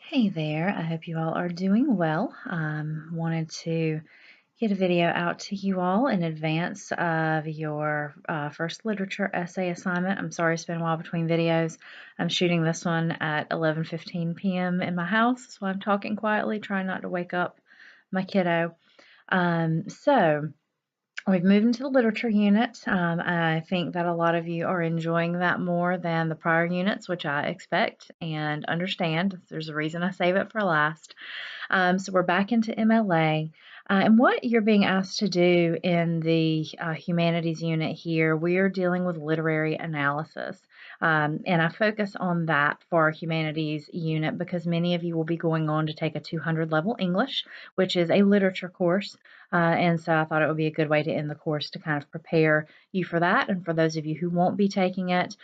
Hey there, I hope you all are doing well. Wanted to get a video out to you all in advance of your first literature essay assignment. I'm sorry it's been a while between videos. I'm shooting this one at 11:15 p.m. in my house, so I'm talking quietly, trying not to wake up my kiddo. So we've moved into the literature unit. I think that a lot of you are enjoying that more than the prior units, which I expect and understand. There's a reason I save it for last. So we're back into MLA. And what you're being asked to do in the humanities unit here, we're dealing with literary analysis. And I focus on that for our humanities unit because many of you will be going on to take a 200 level English, which is a literature course. And so I thought it would be a good way to end the course to kind of prepare you for that. And for those of you who won't be taking it,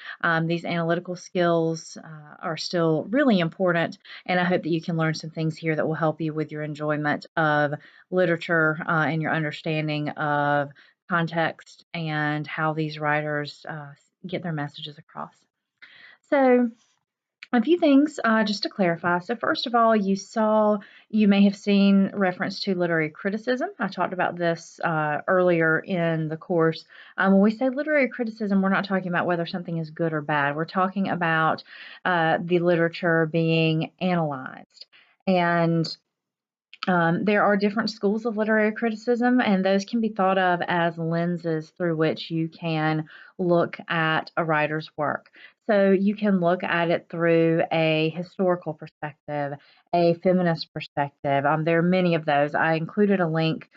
these analytical skills are still really important. And I hope that you can learn some things here that will help you with your enjoyment of literature and your understanding of context and how these writers get their messages across. So, a few things just to clarify. So, first of all, you may have seen reference to literary criticism. I talked about this earlier in the course. When we say literary criticism, we're not talking about whether something is good or bad. We're talking about the literature being analyzed. And there are different schools of literary criticism, and those can be thought of as lenses through which you can look at a writer's work. So you can look at it through a historical perspective, a feminist perspective. There are many of those. I included a link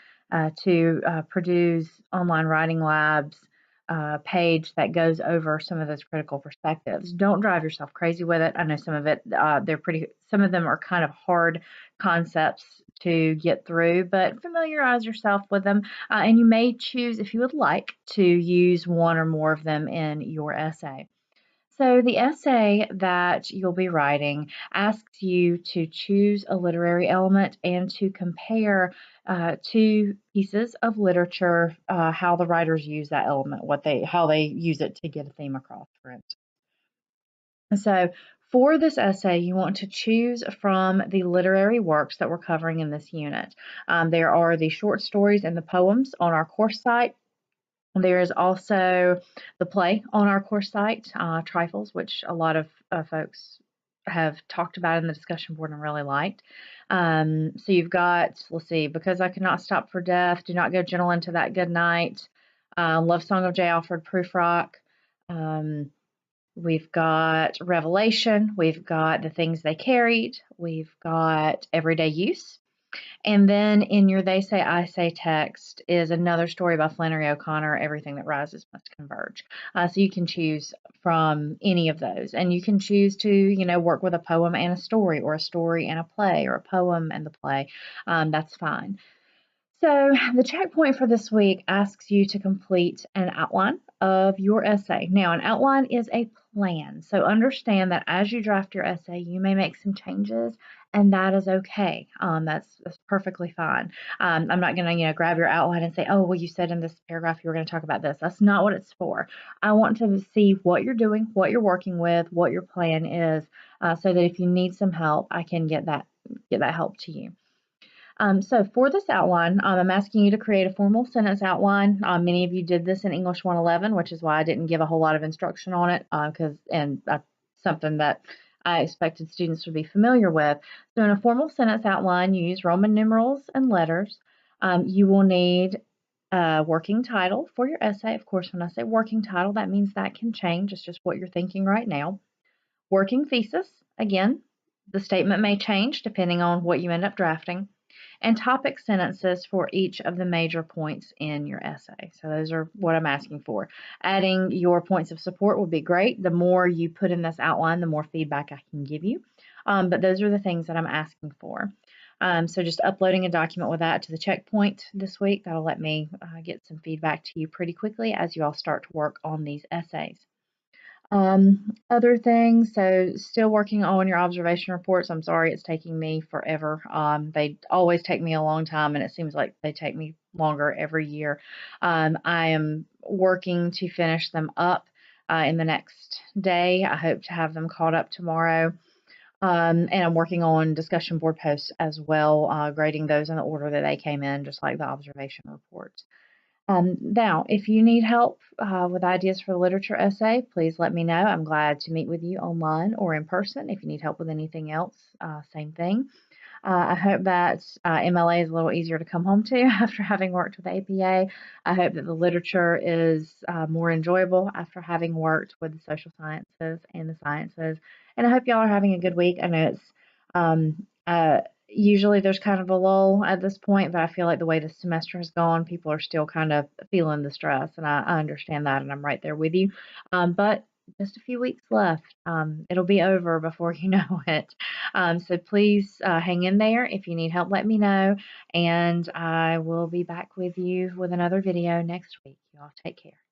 to Purdue's Online Writing Labs page that goes over some of those critical perspectives. Don't drive yourself crazy with it. I know some of it, some of them are kind of hard concepts to get through, but familiarize yourself with them. And you may choose, if you would like, to use one or more of them in your essay. So, the essay that you'll be writing asks you to choose a literary element and to compare two pieces of literature, how the writers use that element, how they use it to get a theme across, for instance. So, for this essay, you want to choose from the literary works that we're covering in this unit. There are the short stories and the poems on our course site. There is also the play on our course site, Trifles, which a lot of folks have talked about in the discussion board and really liked. So you've got, let's see, Because I Could Not Stop for Death, Do Not Go Gentle Into That Good Night, Love Song of J. Alfred Prufrock. We've got Revelation. We've got The Things They Carried. We've got Everyday Use. And then in your They Say, I Say text is another story by Flannery O'Connor, Everything That Rises Must Converge. So you can choose from any of those. And you can choose to, work with a poem and a story and a play, or a poem and the play. That's fine. So, the checkpoint for this week asks you to complete an outline of your essay. Now, an outline is a plan. So, understand that as you draft your essay, you may make some changes, and that is okay. That's perfectly fine. I'm not going to, grab your outline and say, oh, well, you said in this paragraph you were going to talk about this. That's not what it's for. I want to see what you're doing, what you're working with, what your plan is, so that if you need some help, I can get that help to you. So for this outline, I'm asking you to create a formal sentence outline. Many of you did this in English 111, which is why I didn't give a whole lot of instruction on it, and that's something that I expected students to be familiar with. So in a formal sentence outline, you use Roman numerals and letters. You will need a working title for your essay. Of course, when I say working title, that means that can change. It's just what you're thinking right now. Working thesis, again, the statement may change depending on what you end up drafting, and topic sentences for each of the major points in your essay. So those are what I'm asking for. Adding your points of support would be great. The more you put in this outline, the more feedback I can give you. But those are the things that I'm asking for. So just uploading a document with that to the checkpoint this week, that'll let me get some feedback to you pretty quickly as you all start to work on these essays. Other things, so still working on your observation reports. I'm sorry it's taking me forever. They always take me a long time, and it seems like they take me longer every year. I am working to finish them up in the next day. I hope to have them caught up tomorrow. And I'm working on discussion board posts as well, grading those in the order that they came in, just like the observation reports. Now, if you need help with ideas for the literature essay, please let me know. I'm glad to meet with you online or in person. If you need help with anything else, same thing. I hope that MLA is a little easier to come home to after having worked with APA. I hope that the literature is more enjoyable after having worked with the social sciences and the sciences. And I hope y'all are having a good week. I know it's usually there's kind of a lull at this point, but I feel like the way the semester has gone, people are still kind of feeling the stress, and I understand that, and I'm right there with you. But just a few weeks left. It'll be over before you know it. So please hang in there. If you need help, let me know, and I will be back with you with another video next week. Y'all take care.